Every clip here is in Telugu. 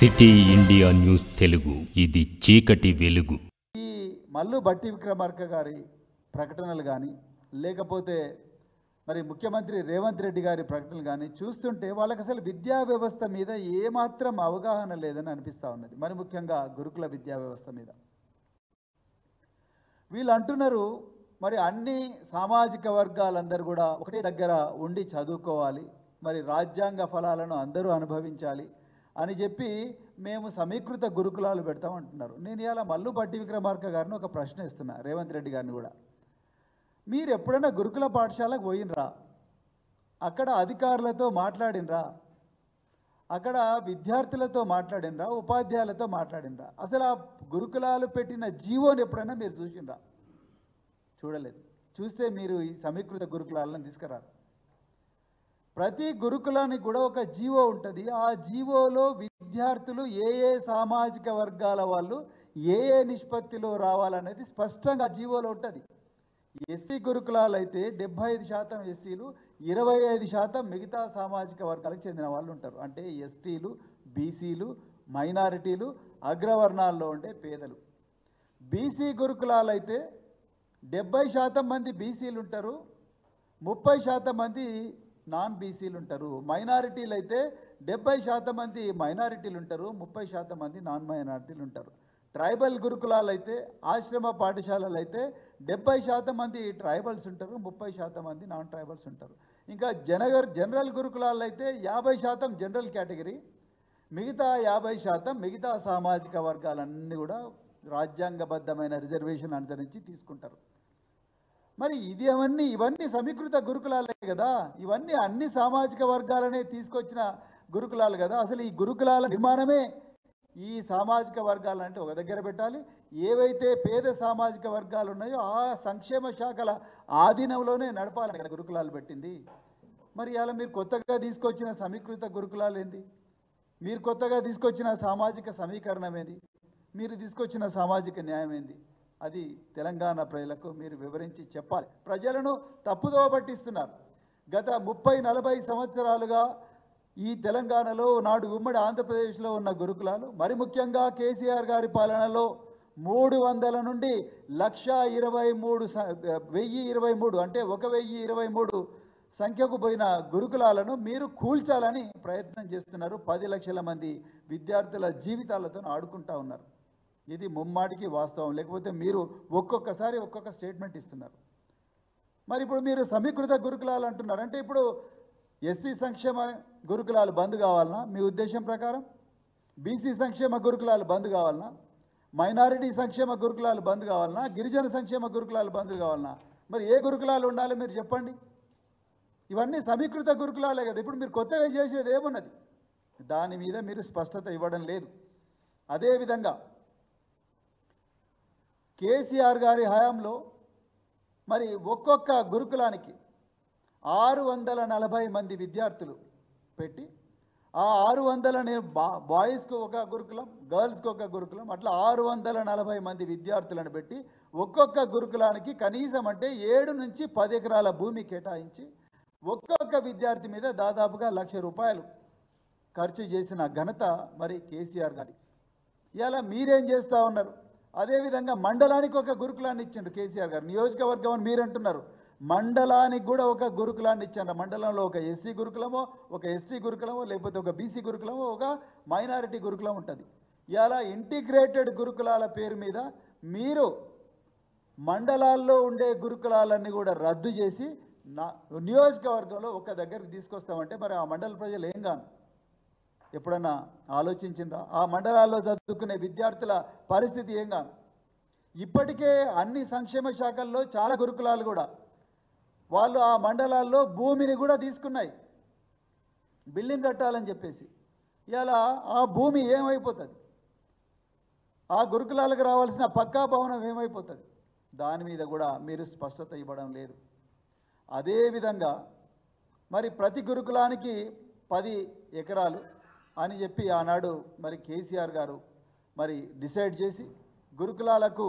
సిటీ ఇండియా న్యూస్ తెలుగు, ఇది చీకటి వెలుగు. ఈ మల్లు భట్టి విక్రమార్క గారి ప్రకటనలు కానీ లేకపోతే మరి ముఖ్యమంత్రి రేవంత్ రెడ్డి గారి ప్రకటనలు కానీ చూస్తుంటే వాళ్ళకి అసలు విద్యా వ్యవస్థ మీద ఏమాత్రం అవగాహన లేదని అనిపిస్తూ ఉన్నది. మరి ముఖ్యంగా గురుకుల విద్యా వ్యవస్థ మీద వీళ్ళు అంటున్నారు మరి అన్ని సామాజిక వర్గాలందరూ కూడా ఒకటే దగ్గర ఉండి చదువుకోవాలి, మరి రాజ్యాంగ ఫలాలను అందరూ అనుభవించాలి అని చెప్పి మేము సమీకృత గురుకులాలు పెడతామంటున్నారు. నేను ఇలా మల్లు భట్టి విక్రమార్క గారిని ఒక ప్రశ్న ఇస్తున్నా, రేవంత్ రెడ్డి గారిని కూడా. మీరు ఎప్పుడైనా గురుకుల పాఠశాలకు పోయినరా? అక్కడ అధికారులతో మాట్లాడినరా? అక్కడ విద్యార్థులతో మాట్లాడినరా? ఉపాధ్యాయులతో మాట్లాడినరా? అసలు ఆ గురుకులాలు పెట్టిన జీవోని ఎప్పుడైనా మీరు చూసినరా? చూడలేదు. చూస్తే మీరు ఈ సమీకృత గురుకులాలను తీసుకురారు. ప్రతి గురుకులానికి కూడా ఒక జీవో ఉంటుంది. ఆ జీవోలో విద్యార్థులు ఏ ఏ సామాజిక వర్గాల వాళ్ళు ఏ ఏ నిష్పత్తిలో రావాలనేది స్పష్టంగా జీవోలో ఉంటుంది. ఎస్సీ గురుకులాలు అయితే 75% ఎస్సీలు, 25% మిగతా సామాజిక వర్గాలకు చెందిన వాళ్ళు ఉంటారు. అంటే ఎస్టీలు, బీసీలు, మైనారిటీలు, అగ్రవర్ణాల్లో ఉండే పేదలు. బీసీ గురుకులాలు అయితే 70% మంది బీసీలు ఉంటారు, 30% మంది నాన్ బీసీలు ఉంటారు. మైనారిటీలు అయితే 70% మంది మైనారిటీలు ఉంటారు, 30% మంది నాన్ మైనారిటీలు ఉంటారు. ట్రైబల్ గురుకులాలు అయితే, ఆశ్రమ పాఠశాలలు అయితే 70% మంది ట్రైబల్స్ ఉంటారు, 30% మంది నాన్ ట్రైబల్స్ ఉంటారు. ఇంకా జనరల్ గురుకులాలు అయితే 50% జనరల్ కేటగిరీ, మిగతా 50% మిగతా సామాజిక వర్గాలన్నీ కూడా రాజ్యాంగబద్ధమైన రిజర్వేషన్ అనుసరించి తీసుకుంటారు. మరి ఇవన్నీ సమీకృత గురుకులాలే కదా, ఇవన్నీ అన్ని సామాజిక వర్గాలనే తీసుకొచ్చిన గురుకులాలు కదా. అసలు ఈ గురుకులాల నిర్మాణమే ఈ సామాజిక వర్గాలంటే ఒక దగ్గర పెట్టాలి. ఏవైతే పేద సామాజిక వర్గాలు ఉన్నాయో ఆ సంక్షేమ శాఖల ఆధీనంలోనే నడపాలని కదా గురుకులాలు పెట్టింది. మరి ఇలా మీరు కొత్తగా తీసుకొచ్చిన సమీకృత గురుకులాలు ఏంది? మీరు కొత్తగా తీసుకొచ్చిన సామాజిక సమీకరణం ఏంది? మీరు తీసుకొచ్చిన సామాజిక న్యాయం ఏంది? అది తెలంగాణ ప్రజలకు మీరు వివరించి చెప్పాలి. ప్రజలను తప్పుదోవ పట్టిస్తున్నారు. గత 30-40 సంవత్సరాలుగా ఈ తెలంగాణలో నాడు ఉమ్మడి ఆంధ్రప్రదేశ్లో ఉన్న గురుకులాలు, మరి ముఖ్యంగా కేసీఆర్ గారి పాలనలో 300 నుండి 1,023 అంటే 1,023 సంఖ్యకు పోయిన గురుకులాలను మీరు కూల్చాలని ప్రయత్నం చేస్తున్నారు. 10 లక్షల మంది విద్యార్థుల జీవితాలతో ఆడుకుంటా ఉన్నారు. ఇది ముమ్మాటికి వాస్తవం. లేకపోతే మీరు ఒక్కొక్కసారి ఒక్కొక్క స్టేట్మెంట్ ఇస్తున్నారు. మరి ఇప్పుడు మీరు సమీకృత గురుకులాలు అంటున్నారు. అంటే ఇప్పుడు ఎస్సీ సంక్షేమ గురుకులాలు బంద్ కావాలన్నా మీ ఉద్దేశం ప్రకారం? బీసీ సంక్షేమ గురుకులాలు బంద్ కావాలన్నా? మైనారిటీ సంక్షేమ గురుకులాలు బంద్ కావాలన్నా? గిరిజన సంక్షేమ గురుకులాలు బంద్ కావాలన్నా? మరి ఏ గురుకులాలు ఉండాలి మీరు చెప్పండి. ఇవన్నీ సమీకృత గురుకులాలే కదా. ఇప్పుడు మీరు కొత్తగా చేసేది ఏమున్నది? దాని మీద మీరు స్పష్టత ఇవ్వడం లేదు. అదేవిధంగా కేసీఆర్ గారి హయాంలో మరి ఒక్కొక్క గురుకులానికి 640 మంది విద్యార్థులు పెట్టి, ఆ 600 బాయ్స్కి ఒక గురుకులం, గర్ల్స్కి ఒక గురుకులం, అట్లా 640 మంది విద్యార్థులను పెట్టి ఒక్కొక్క గురుకులానికి కనీసం అంటే 7 నుంచి 10 ఎకరాల భూమి కేటాయించి ఒక్కొక్క విద్యార్థి మీద దాదాపుగా ₹1,00,000 ఖర్చు చేసిన ఘనత మరి కేసీఆర్ గారి. ఇలా మీరేం చేస్తూ ఉన్నారు? అదేవిధంగా మండలానికి ఒక గురుకులాన్ని ఇచ్చిండ్రు కేసీఆర్ గారు. నియోజకవర్గం అని మీరు అంటున్నారు, మండలానికి కూడా ఒక గురుకులాన్ని ఇచ్చారు. మండలంలో ఒక ఎస్సీ గురుకులమో, ఒక ఎస్టీ గురుకులమో, లేకపోతే ఒక బీసీ గురుకులమో, ఒక మైనారిటీ గురుకులం ఉంటుంది. ఇలా ఇంటిగ్రేటెడ్ గురుకులాల పేరు మీద మీరు మండలాల్లో ఉండే గురుకులాలన్నీ కూడా రద్దు చేసి నియోజకవర్గంలో ఒక దగ్గరికి తీసుకొస్తామంటే మరి ఆ మండల ప్రజలు ఏం కాను? ఎప్పుడన్నా ఆలోచించిండ్రా? ఆ మండలాల్లో చదువుకునే విద్యార్థుల పరిస్థితి ఏం కాను? ఇప్పటికే అన్ని సంక్షేమ శాఖల్లో చాలా గురుకులాలు కూడా వాళ్ళు ఆ మండలాల్లో భూమిని కూడా తీసుకున్నాయి బిల్డింగ్ కట్టాలని చెప్పేసి. ఇలా ఆ భూమి ఏమైపోతుంది? ఆ గురుకులాలకు రావాల్సిన పక్కా భవనం ఏమైపోతుంది? దాని మీద కూడా మీరు స్పష్టత ఇవ్వడం లేదు. అదేవిధంగా మరి ప్రతి గురుకులానికి 10 ఎకరాలు అని చెప్పి ఆనాడు మరి కేసీఆర్ గారు మరి డిసైడ్ చేసి గురుకులాలకు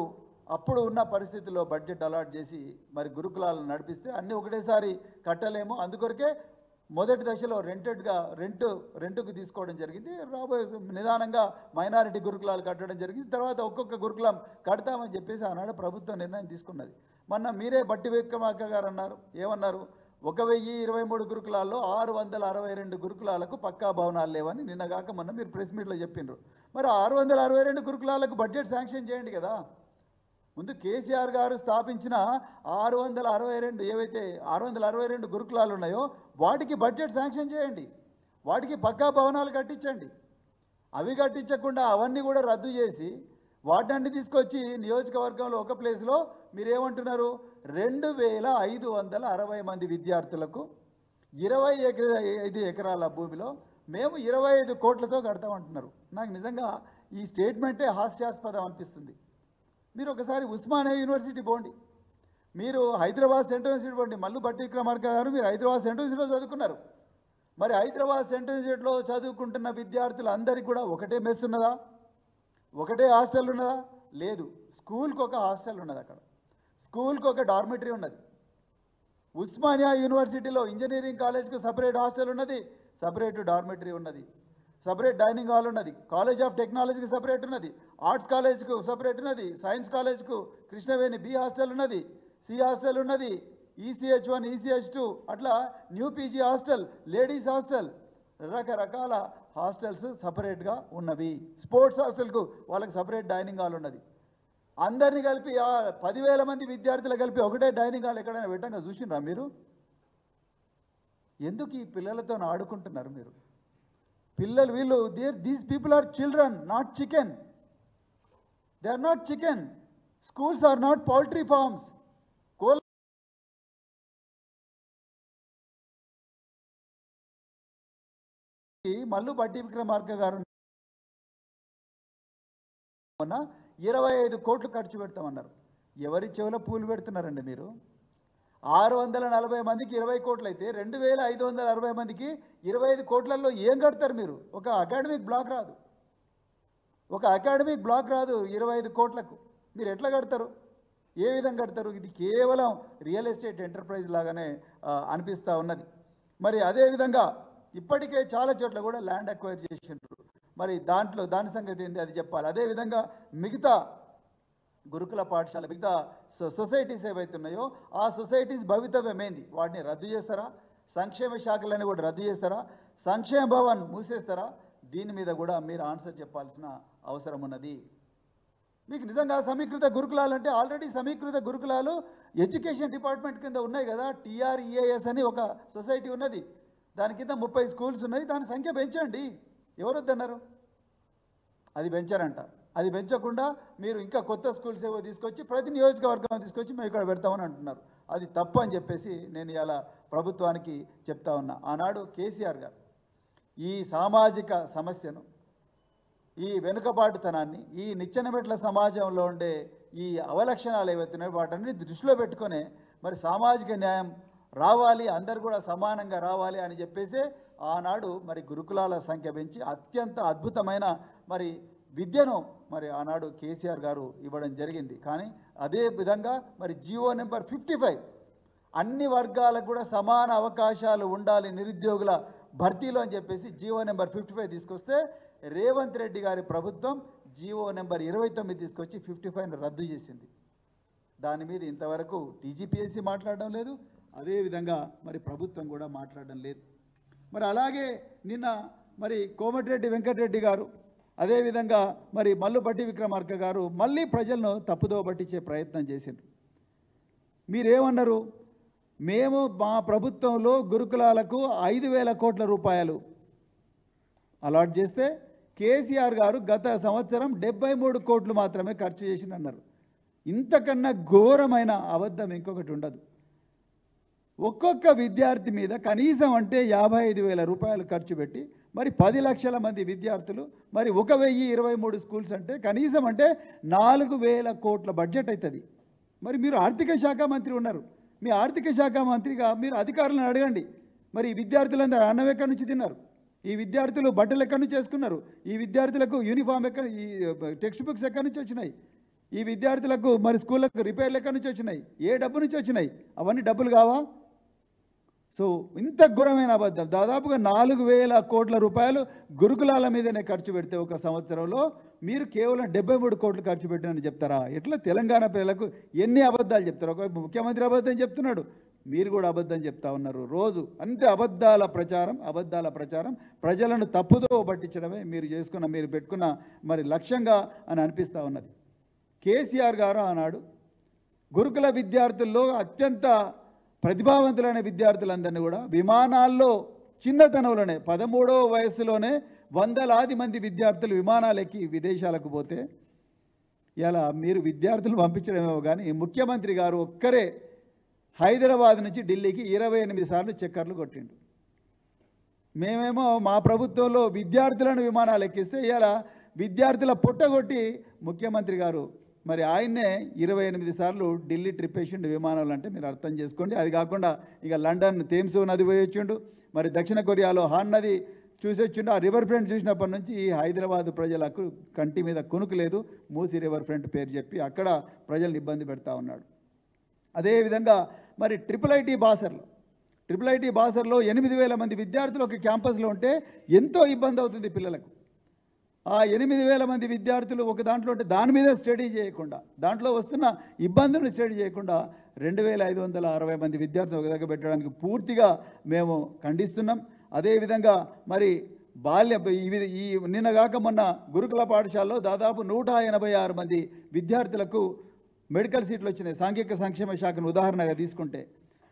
అప్పుడు ఉన్న పరిస్థితుల్లో బడ్జెట్ అలాట్ చేసి మరి గురుకులాలను నడిపిస్తే అన్నీ ఒకటేసారి కట్టలేము, అందుకొరకే మొదటి దశలో రెంటుకు తీసుకోవడం జరిగింది. రాబోయే నిదానంగా మైనారిటీ గురుకులాలు కట్టడం జరిగింది. తర్వాత ఒక్కొక్క గురుకులం కడతామని చెప్పేసి ఆనాడు ప్రభుత్వం నిర్ణయం తీసుకున్నది. మొన్న మీరే బట్టి విక్రమార్క గారు అన్నారు, ఏమన్నారు, 1023 గురుకులాల్లో 662 గురుకులాలకు పక్కా భవనాలు లేవని నిన్నగాక మొన్న మీరు ప్రెస్ మీట్లో చెప్పిండ్రు. మరి 662 గురుకులాలకు బడ్జెట్ శాంక్షన్ చేయండి కదా. ముందు కేసీఆర్ గారు స్థాపించిన 662 ఏవైతే 662 గురుకులాలు ఉన్నాయో వాటికి బడ్జెట్ శాంక్షన్ చేయండి, వాటికి పక్కా భవనాలు కట్టించండి. అవి కట్టించకుండా అవన్నీ కూడా రద్దు చేసి వాటిని తీసుకొచ్చి నియోజకవర్గంలో ఒక ప్లేస్లో మీరేమంటున్నారు, 2560 మంది విద్యార్థులకు 25 ఎకరాల భూమిలో మేము 25 కోట్లతో కడతామంటున్నారు. నాకు నిజంగా ఈ స్టేట్మెంటే హాస్యాస్పదం అనిపిస్తుంది. మీరు ఒకసారి ఉస్మానియా యూనివర్సిటీ పోండి, మీరు హైదరాబాద్ సెంట్రల్ యూనివర్సిటీ పోండి. మల్లు భట్టి విక్రమార్క గారు మీరు హైదరాబాద్ సెంట్రల్ యూనివర్సిటీలో చదువుకున్నారు. మరి హైదరాబాద్ సెంట్రల్ యూనివర్సిటీలో చదువుకుంటున్న విద్యార్థులందరికీ కూడా ఒకటే మెస్ ఉన్నదా, ఒకటే హాస్టల్ ఉన్నదా? లేదు. స్కూల్కి ఒక హాస్టల్ ఉన్నది, అక్కడ స్కూల్కి ఒక డార్మిటరీ ఉన్నది. ఉస్మానియా యూనివర్సిటీలో ఇంజనీరింగ్ కాలేజ్కి సపరేట్ హాస్టల్ ఉన్నది, సపరేట్ డార్మిటరీ ఉన్నది, సపరేట్ డైనింగ్ హాల్ ఉన్నది. కాలేజ్ ఆఫ్ టెక్నాలజీకి సపరేట్ ఉన్నది, ఆర్ట్స్ కాలేజ్కు సపరేట్ ఉన్నది, సైన్స్ కాలేజ్కు కృష్ణవేణి బి హాస్టల్ ఉన్నది, సి హాస్టల్ ఉన్నది, ECH1 ECH2 అట్లా new PG hostel, ladies hostel, రకరకాల హాస్టల్స్ సపరేట్గా ఉన్నవి. స్పోర్ట్స్ హాస్టల్కు వాళ్ళకి సపరేట్ డైనింగ్ హాల్ ఉన్నది. అందరినీ కలిపి 10,000 మంది విద్యార్థులు కలిపి ఒకటే డైనింగ్ హాల్ ఎక్కడైనా పెట్టంగా చూసినరా మీరు? ఎందుకు ఈ పిల్లలతో ఆడుకుంటున్నారు మీరు? పిల్లలు వీళ్ళు these people are children, not chicken. They are not chicken. Schools are not poultry farms. Mallu Bhatti Vikramarka garu 25 కోట్లు ఖర్చు పెడతామన్నారు. ఎవరి చెవులో పూలు పెడుతున్నారండి మీరు? 640 మందికి 20 కోట్లు అయితే 2560 మందికి 25 కోట్లలో ఏం కడతారు మీరు? ఒక అకాడమిక్ బ్లాక్ రాదు, ఒక అకాడమిక్ బ్లాక్ రాదు 25 కోట్లకు. మీరు ఎట్లా కడతారు? ఏ విధంగా కడతారు? ఇది కేవలం రియల్ ఎస్టేట్ ఎంటర్ప్రైజ్ లాగానే అనిపిస్తూ ఉన్నది. మరి అదేవిధంగా ఇప్పటికే చాలా చోట్ల కూడా ల్యాండ్ అక్వైర్ చేసిండ్రు. మరి దాని సంగతి ఏంది అది చెప్పాలి. అదేవిధంగా మిగతా గురుకుల పాఠశాల, మిగతా సొసైటీస్ ఏవైతున్నాయో ఆ సొసైటీస్ భవితవ్యం ఏంది? వాటిని రద్దు చేస్తారా? సంక్షేమ శాఖలని కూడా రద్దు చేస్తారా? సంక్షేమ భవన్ మూసేస్తారా? దీని మీద కూడా మీరు ఆన్సర్ చెప్పాల్సిన అవసరం ఉన్నది. మీకు నిజంగా సమీకృత గురుకులాలు అంటే ఆల్రెడీ సమీకృత గురుకులాలు ఎడ్యుకేషన్ డిపార్ట్మెంట్ కింద ఉన్నాయి కదా. TREAS అని ఒక సొసైటీ ఉన్నది, దాని కింద 30 స్కూల్స్ ఉన్నాయి. దాని సంఖ్య పెంచండి. ఎవరు వద్దన్నారు? అది పెంచారంట. అది పెంచకుండా మీరు ఇంకా కొత్త స్కూల్స్ ఏవో తీసుకొచ్చి ప్రతి నియోజకవర్గం తీసుకొచ్చి మేము ఇక్కడ పెడతామని అంటున్నారు. అది తప్పు అని చెప్పేసి నేను ఇలా ప్రభుత్వానికి చెప్తా ఉన్నా. ఆనాడు కేసీఆర్ గారు ఈ సామాజిక సమస్యను, ఈ వెనుకబాటుతనాన్ని, ఈ నిచ్చెనమెట్ల సమాజంలో ఉండే ఈ అవలక్షణాలు ఏవైతున్నాయో వాటన్ని దృష్టిలో పెట్టుకొని మరి సామాజిక న్యాయం రావాలి, అందరు కూడా సమానంగా రావాలి అని చెప్పేసి ఆనాడు మరి గురుకులాల సంఖ్య పెంచి అత్యంత అద్భుతమైన మరి విద్యను మరి ఆనాడు కేసీఆర్ గారు ఇవ్వడం జరిగింది. కానీ అదే విధంగా మరి జీవో నెంబర్ 55 అన్ని వర్గాలకు కూడా సమాన అవకాశాలు ఉండాలి నిరుద్యోగుల భర్తీలో అని చెప్పేసి జీవో నెంబర్ 55 తీసుకొస్తే రేవంత్ రెడ్డి గారి ప్రభుత్వం జీవో నెంబర్ 29 తీసుకొచ్చి 55ను రద్దు చేసింది. దాని మీద ఇంతవరకు TGPSC మాట్లాడడం లేదు, అదేవిధంగా మరి ప్రభుత్వం కూడా మాట్లాడడం లేదు. మరి అలాగే నిన్న మరి కోమటిరెడ్డి వెంకటరెడ్డి గారు, అదేవిధంగా మరి మల్లు భట్టి విక్రమార్క గారు మళ్ళీ ప్రజలను తప్పుదో పట్టించే ప్రయత్నం చేసిండ్రు. మీరేమన్నారు? మేము మా ప్రభుత్వంలో గురుకులాలకు 5,000 కోట్ల రూపాయలు అలాట్ చేస్తే కేసీఆర్ గారు గత సంవత్సరం 73 కోట్లు మాత్రమే ఖర్చు చేసిందన్నారు. ఇంతకన్నా ఘోరమైన అబద్ధం ఇంకొకటి ఉండదు. ఒక్కొక్క విద్యార్థి మీద కనీసం అంటే 55,000 రూపాయలు ఖర్చు పెట్టి మరి 10 లక్షల మంది విద్యార్థులు, మరి 1,023 స్కూల్స్ అంటే కనీసం అంటే 4,000 కోట్ల బడ్జెట్ అవుతుంది. మరి మీరు ఆర్థిక శాఖ మంత్రి ఉన్నారు, మీ ఆర్థిక శాఖ మంత్రిగా మీరు అధికారులను అడగండి. మరి ఈ విద్యార్థులందరూ అన్నం ఎక్కడి నుంచి తిన్నారు? ఈ విద్యార్థులు బట్టలు ఎక్కడి నుంచి వేసుకున్నారు? ఈ విద్యార్థులకు యూనిఫామ్ ఈ టెక్స్ట్ బుక్స్ ఎక్కడి నుంచి వచ్చినాయి? ఈ విద్యార్థులకు మరి స్కూళ్ళకు రిపేర్లు ఎక్కడి నుంచి వచ్చినాయి? ఏ డబ్బు నుంచి వచ్చినాయి? అవన్నీ డబ్బులు కావా? సో ఇంత ఘోరమైన అబద్ధం. దాదాపుగా 4,000 కోట్ల రూపాయలు గురుకులాల మీదనే ఖర్చు పెడితే ఒక సంవత్సరంలో మీరు కేవలం 73 కోట్లు ఖర్చు పెట్టారని చెప్తారా? ఎట్లా తెలంగాణ ప్రజలకు ఎన్ని అబద్ధాలు చెప్తారు? ఒక ముఖ్యమంత్రి అబద్ధం చెప్తున్నాడు, మీరు కూడా అబద్ధం చెప్తా ఉన్నారు. రోజు అంతే అబద్ధాల ప్రచారం, ప్రజలను తప్పుదో పట్టించడమే మీరు పెట్టుకున్న మరి లక్ష్యంగా అని అనిపిస్తూ ఉన్నది. కేసీఆర్ గారు ఆనాడు గురుకుల విద్యార్థుల్లో అత్యంత ప్రతిభావంతులైన విద్యార్థులందరినీ కూడా విమానాల్లో చిన్నతనంలోనే 13వ వయసులోనే వందలాది మంది విద్యార్థులు విమానాలు ఎక్కి విదేశాలకు పోతే ఇలా మీరు విద్యార్థులు పంపించడమేమో కానీ ముఖ్యమంత్రి గారు ఒక్కరే హైదరాబాద్ నుంచి ఢిల్లీకి 28 సార్లు చక్కర్లు కొట్టిండు. మేమేమో మా ప్రభుత్వంలో విద్యార్థులను విమానాలు ఎక్కిస్తే ఇలా విద్యార్థుల పుట్టగొట్టి ముఖ్యమంత్రి గారు మరి ఆయన్నే 28 సార్లు ఢిల్లీ ట్రిప్ వేసిండు విమానాలు. అంటే మీరు అర్థం చేసుకోండి. అది కాకుండా ఇక లండన్ థేమ్స్ నది పోయి వచ్చిండు, మరి దక్షిణ కొరియాలో హాన్ నది చూసి వచ్చిండు. ఆ రివర్ ఫ్రంట్ చూసినప్పటి నుంచి ఈ హైదరాబాద్ ప్రజలకు కంటి మీద కొనుకు లేదు. మూసి రివర్ ఫ్రంట్ పేరు చెప్పి అక్కడ ప్రజలను ఇబ్బంది పెడతా ఉన్నాడు. అదేవిధంగా మరి ట్రిపుల్ ఐటీ బాసర్లో 8,000 మంది విద్యార్థులు ఒక క్యాంపస్లో ఉంటే ఎంతో ఇబ్బంది అవుతుంది పిల్లలకు. ఆ 8,000 మంది విద్యార్థులు ఒక దాంట్లో ఉంటే దాని మీద స్టడీ చేయకుండా, దాంట్లో వస్తున్న ఇబ్బందులను స్టడీ చేయకుండా 2,560 మంది విద్యార్థులు ఒక దగ్గర పెట్టడానికి పూర్తిగా మేము ఖండిస్తున్నాం. అదేవిధంగా మరి నిన్నగాక మొన్న గురుకుల పాఠశాలలో దాదాపు 186 మంది విద్యార్థులకు మెడికల్ సీట్లు వచ్చినాయి. సాంఘిక సంక్షేమ శాఖను ఉదాహరణగా తీసుకుంటే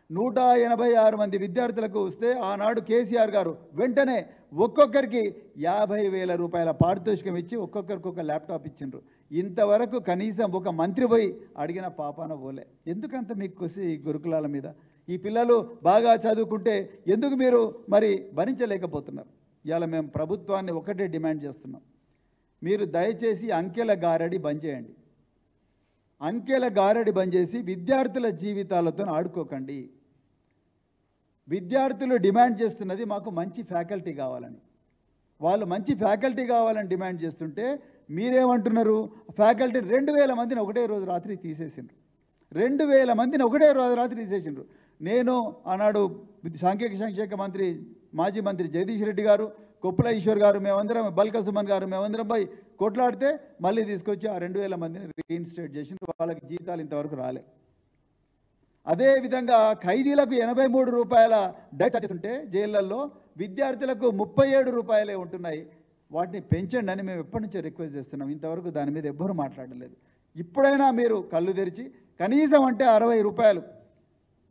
186 మంది విద్యార్థులకు వస్తే ఆనాడు కేసీఆర్ గారు వెంటనే ఒక్కొక్కరికి 50,000 రూపాయల పారితోషికం ఇచ్చి ఒక్కొక్కరికి ఒక ల్యాప్టాప్ ఇచ్చిండ్రు. ఇంతవరకు కనీసం ఒక మంత్రి పోయి అడిగిన పాపాన పోలే. ఎందుకంత మీకు కొసి గురుకులాల మీద? ఈ పిల్లలు బాగా చదువుకుంటే ఎందుకు మీరు మరి భరించలేకపోతున్నారు? ఇవాళ మేము ప్రభుత్వాన్ని ఒకటే డిమాండ్ చేస్తున్నాం, మీరు దయచేసి అంకెల గారడి బంద్ చేయండి. అంకెల గారడి బంద్ చేసి విద్యార్థుల జీవితాలతో ఆడుకోకండి. విద్యార్థులు డిమాండ్ చేస్తున్నది మాకు మంచి ఫ్యాకల్టీ కావాలని. వాళ్ళు మంచి ఫ్యాకల్టీ కావాలని డిమాండ్ చేస్తుంటే మీరేమంటున్నారు? ఫ్యాకల్టీ 2,000 మందిని ఒకటే రోజు రాత్రి తీసేసిండ్రు. 2,000 మందిని ఒకటే రోజు రాత్రి తీసేసిండ్రు. నేను ఆనాడు సాంఘిక సంక్షేమ మంత్రి మాజీ మంత్రి జగదీష్ రెడ్డి గారు, కొప్పుల ఈశ్వర్ గారు, మేమందరం బల్క సుమన్ గారు మేమందరం పోయి కొట్లాడితే మళ్ళీ తీసుకొచ్చి ఆ 2,000 మందిని రీఇన్స్టేట్ చేసి వాళ్ళకి జీతాలు ఇంతవరకు రాలే. అదేవిధంగా ఖైదీలకు 83 రూపాయల డైట్ చార్జెస్ ఉంటే జైళ్ళల్లో విద్యార్థులకు 37 రూపాయలే ఉంటున్నాయి. వాటిని పెంచండి అని మేము ఎప్పటి నుంచో రిక్వెస్ట్ చేస్తున్నాం. ఇంతవరకు దాని మీద ఎవ్వరూ మాట్లాడలేదు. ఇప్పుడైనా మీరు కళ్ళు తెరిచి కనీసం అంటే 60 రూపాయలు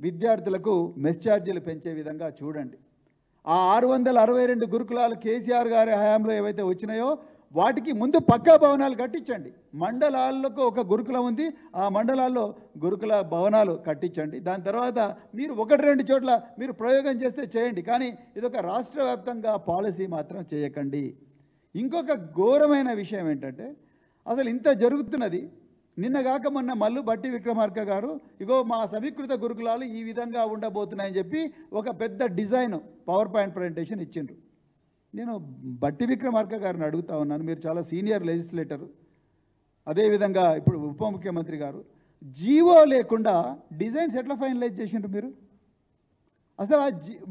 విద్యార్థులకు మెస్ ఛార్జీలు పెంచే విధంగా చూడండి. ఆ 662 గురుకులాలు కేసీఆర్ గారి హయాంలో ఏవైతే వచ్చినాయో వాటికి ముందు పక్కా భవనాలు కట్టించండి. మండలాలకు ఒక గురుకులం ఉంది, ఆ మండలాల్లో గురుకుల భవనాలు కట్టించండి. దాని తర్వాత మీరు 1-2 చోట్ల మీరు ప్రయోగం చేస్తే చేయండి, కానీ ఇదొక రాష్ట్ర వ్యాప్తంగా పాలసీ మాత్రం చేయకండి. ఇంకొక ఘోరమైన విషయం ఏంటంటే అసలు ఇంత జరుగుతున్నది. నిన్నగాక మొన్న మల్లు బట్టి విక్రమార్క గారు ఇగో మా సమీకృత గురుకులాలు ఈ విధంగా ఉండబోతున్నాయని చెప్పి ఒక పెద్ద డిజైన్ పవర్ పాయింట్ ప్రజెంటేషన్ ఇచ్చిండ్రు. నేను బట్టి విక్రమార్క గారిని అడుగుతా ఉన్నాను, మీరు చాలా సీనియర్ లెజిస్లేటరు, అదేవిధంగా ఇప్పుడు ఉప ముఖ్యమంత్రి గారు, జీవో లేకుండా డిజైన్స్ ఎట్లా ఫైనలైజ్ చేసిండ్రు మీరు? అసలు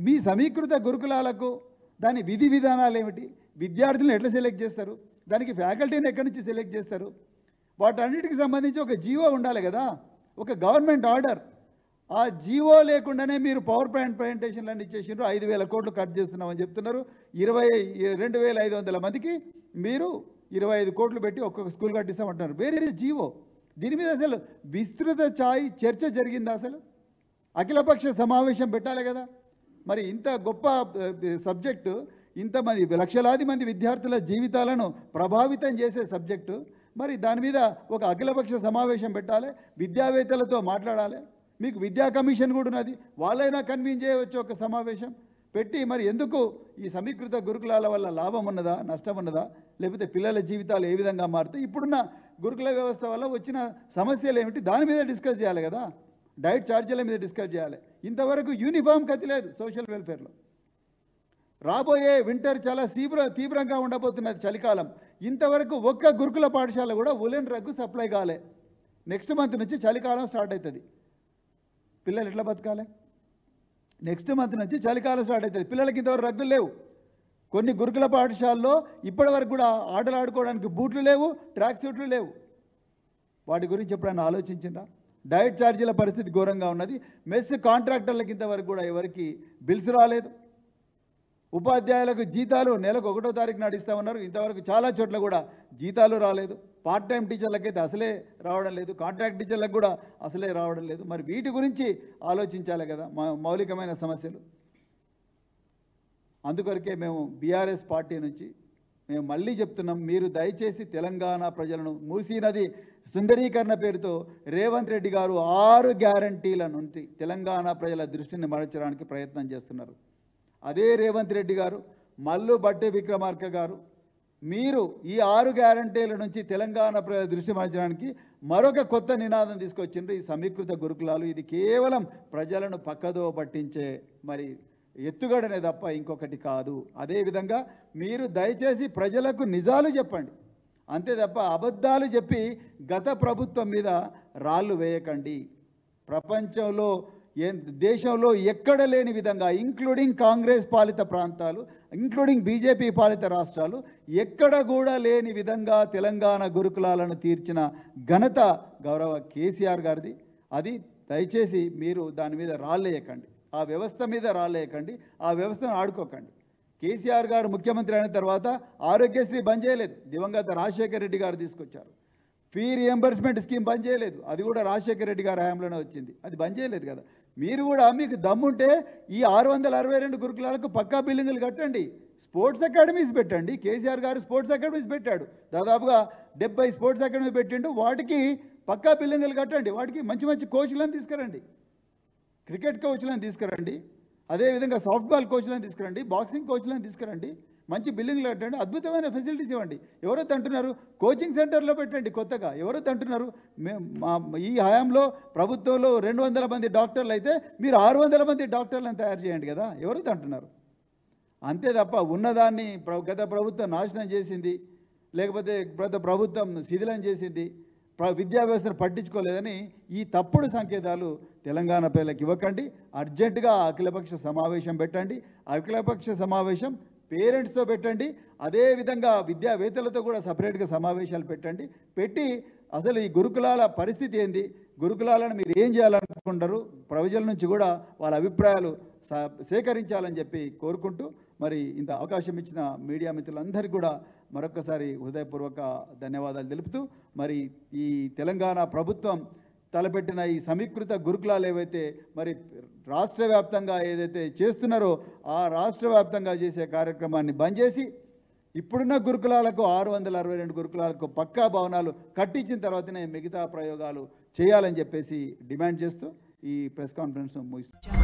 మీ సమీకృత గురుకులాలకు దాని విధి విధానాలు ఏమిటి? విద్యార్థులను ఎట్లా సెలెక్ట్ చేస్తారు? దానికి ఫ్యాకల్టీని ఎక్కడి నుంచి సెలెక్ట్ చేస్తారు? వాటన్నిటికి సంబంధించి ఒక జీవో ఉండాలి కదా, ఒక గవర్నమెంట్ ఆర్డర్. ఆ జీవో లేకుండానే మీరు పవర్ పాయింట్ ప్రజెంటేషన్లు అన్ని ఇచ్చేసిండ్రు. 5,000 కోట్లు ఖర్చు చేస్తున్నామని చెప్తున్నారు. 2,500 మందికి మీరు 25 కోట్లు పెట్టి ఒక్కొక్క స్కూల్ కట్టిస్తామంటున్నారు. వేరే జీవో. దీని మీద అసలు విస్తృత చర్చ జరిగిందా? అసలు అఖిలపక్ష సమావేశం పెట్టాలి కదా. మరి ఇంత గొప్ప సబ్జెక్టు, ఇంతమంది లక్షలాది మంది విద్యార్థుల జీవితాలను ప్రభావితం చేసే సబ్జెక్టు, మరి దాని మీద ఒక అఖిలపక్ష సమావేశం పెట్టాలి, విద్యావేత్తలతో మాట్లాడాలి. మీకు విద్యా కమిషన్ కూడా ఉన్నది, వాళ్ళైనా కన్వీన్ చేయవచ్చు ఒక సమావేశం పెట్టి. మరి ఎందుకు ఈ సమీకృత గురుకులాల వల్ల లాభం ఉన్నదా, నష్టం ఉన్నదా, లేకపోతే పిల్లల జీవితాలు ఏ విధంగా మారుతాయి, ఇప్పుడున్న గురుకుల వ్యవస్థ వల్ల వచ్చిన సమస్యలు ఏమిటి, దాని మీద డిస్కస్ చేయాలి కదా. డైట్ ఛార్జీల మీద డిస్కస్ చేయాలి. ఇంతవరకు యూనిఫామ్ గతి లేదు సోషల్ వెల్ఫేర్లో. రాబోయే వింటర్ చాలా తీవ్రంగా ఉండబోతున్నది, చలికాలం. ఇంతవరకు ఒక్క గురుకుల పాఠశాల కూడా ఉలెన్ రగ్గు సప్లై కాలే. నెక్స్ట్ మంత్ నుంచి చలికాలం స్టార్ట్ అవుతుంది. పిల్లలు ఎట్లా బతకాలి? నెక్స్ట్ మంత్ నుంచి చలికాలం స్టార్ట్ అవుతుంది. పిల్లలకి ఇంతవరకు రగ్గులు లేవు. కొన్ని గురుకుల పాఠశాలలో ఇప్పటి వరకు కూడా ఆటలు ఆడుకోవడానికి బూట్లు లేవు, ట్రాక్ సూట్లు లేవు. వాటి గురించి ఎప్పుడైనా ఆలోచించిందా? డైట్ ఛార్జీల పరిస్థితి ఘోరంగా ఉన్నది. మెస్ కాంట్రాక్టర్లకి ఇంతవరకు కూడా ఎవరికి బిల్స్ రాలేదు. ఉపాధ్యాయులకు జీతాలు నెలకు 1వ తారీఖు నాడు ఇస్తామన్నారు. ఇంతవరకు చాలా చోట్ల కూడా జీతాలు రాలేదు. పార్ట్ టైం టీచర్లకైతే అసలే రావడం లేదు, కాంట్రాక్ట్ టీచర్లకు కూడా అసలే రావడం లేదు. మరి వీటి గురించి ఆలోచించాలి కదా, మౌలికమైన సమస్యలు. అందుకొరకే మేము బీఆర్ఎస్ పార్టీ నుంచి మేము మళ్ళీ చెప్తున్నాం, మీరు దయచేసి తెలంగాణ ప్రజలను మూసీ నది సుందరీకరణ పేరుతో రేవంత్ రెడ్డి గారు 6 గ్యారంటీల నుంచి తెలంగాణ ప్రజల దృష్టిని మరల్చడానికి ప్రయత్నం చేస్తున్నారు. అదే రేవంత్ రెడ్డి గారు, మల్లు బట్టి విక్రమార్క గారు, మీరు ఈ 6 గ్యారంటీల నుంచి తెలంగాణ ప్రజల దృష్టి మరల్చడానికి మరొక కొత్త నినాదం తీసుకొచ్చిండ్రు, ఈ సమీకృత గురుకులాలు. ఇది కేవలం ప్రజలను పక్కదో పట్టించే మరి ఎత్తుగడనే తప్ప ఇంకొకటి కాదు. అదేవిధంగా మీరు దయచేసి ప్రజలకు నిజాలు చెప్పండి, అంతే తప్ప అబద్ధాలు చెప్పి గత ప్రభుత్వం మీద రాళ్ళు వేయకండి. ప్రపంచంలో దేశంలో ఎక్కడ లేని విధంగా, ఇంక్లూడింగ్ కాంగ్రెస్ పాలిత ప్రాంతాలు, ఇంక్లూడింగ్ బీజేపీ పాలిత రాష్ట్రాలు, ఎక్కడ కూడా లేని విధంగా తెలంగాణ గురుకులాలను తీర్చిన ఘనత గౌరవ కేసీఆర్ గారిది. అది దయచేసి మీరు దాని మీద రాళ్ళేయకండి, ఆ వ్యవస్థ మీద రాళ్ళేయకండి, ఆ వ్యవస్థను ఆడుకోకండి. కేసీఆర్ గారు ముఖ్యమంత్రి అయిన తర్వాత ఆరోగ్యశ్రీ బంద్ చేయలేదు, దివంగత రాజశేఖర రెడ్డి గారు తీసుకొచ్చారు. ఫీ రియంబర్స్మెంట్ స్కీమ్ బంద్ చేయలేదు, అది కూడా రాజశేఖర రెడ్డి గారి హయాంలోనే వచ్చింది, అది బంద్ చేయలేదు కదా. మీరు కూడా మీకు దమ్ముంటే ఈ 662 గురుకులాలకు పక్కా బిల్డింగులు కట్టండి, స్పోర్ట్స్ అకాడమీస్ పెట్టండి. కేసీఆర్ గారు స్పోర్ట్స్ అకాడమీస్ పెట్టాడు, దాదాపుగా 70 స్పోర్ట్స్ అకాడమీ పెట్టిండు. వాటికి పక్కా బిల్డింగులు కట్టండి, వాటికి మంచి మంచి కోచ్లను తీసుకురండి, క్రికెట్ కోచ్లను తీసుకురండి, అదేవిధంగా సాఫ్ట్బాల్ కోచ్లను తీసుకురండి, బాక్సింగ్ కోచ్లను తీసుకురండి, మంచి బిల్డింగ్లు కట్టండి, అద్భుతమైన ఫెసిలిటీస్ ఇవ్వండి. ఎవరో అంటున్నారు కోచింగ్ సెంటర్లో పెట్టండి కొత్తగా, ఎవరో అంటున్నారు ఈ హయాంలో ప్రభుత్వంలో 200 మంది డాక్టర్లు అయితే మీరు 600 మంది డాక్టర్లను తయారు చేయండి కదా, ఎవరో అంటున్నారు. అంతే తప్ప ఉన్నదాన్ని గత ప్రభుత్వం నాశనం చేసింది, లేకపోతే గత ప్రభుత్వం శిథిలం చేసింది, విద్యా వ్యవస్థను పట్టించుకోలేదని ఈ తప్పుడు సంకేతాలు తెలంగాణ ప్రజలకు ఇవ్వకండి. అర్జెంటుగా అఖిలపక్ష సమావేశం పెట్టండి, అఖిలపక్ష సమావేశం పేరెంట్స్తో పెట్టండి, అదేవిధంగా విద్యావేత్తలతో కూడా సపరేట్గా సమావేశాలు పెట్టండి. పెట్టి అసలు ఈ గురుకులాల పరిస్థితి ఏంది, గురుకులాలను మీరు ఏం చేయాలనుకుంటారు, ప్రజల నుంచి కూడా వాళ్ళ అభిప్రాయాలు సేకరించాలని చెప్పి కోరుకుంటూ, మరి ఇంత అవకాశం ఇచ్చిన మీడియా మిత్రులందరికీ కూడా మరొకసారి హృదయపూర్వక ధన్యవాదాలు తెలుపుతూ, మరి ఈ తెలంగాణ ప్రభుత్వం తలపెట్టిన ఈ సమీకృత గురుకులాలు ఏవైతే మరి రాష్ట్ర వ్యాప్తంగా ఏదైతే చేస్తున్నారో ఆ రాష్ట్ర వ్యాప్తంగా చేసే కార్యక్రమాన్ని బంద్ చేసి ఇప్పుడున్న గురుకులాలకు 662 గురుకులాలకు పక్కా భవనాలు కట్టించిన తర్వాతనే మిగతా ప్రయోగాలు చేయాలని చెప్పేసి డిమాండ్ చేస్తూ ఈ ప్రెస్ కాన్ఫరెన్స్ ముగిస్తున్నాను.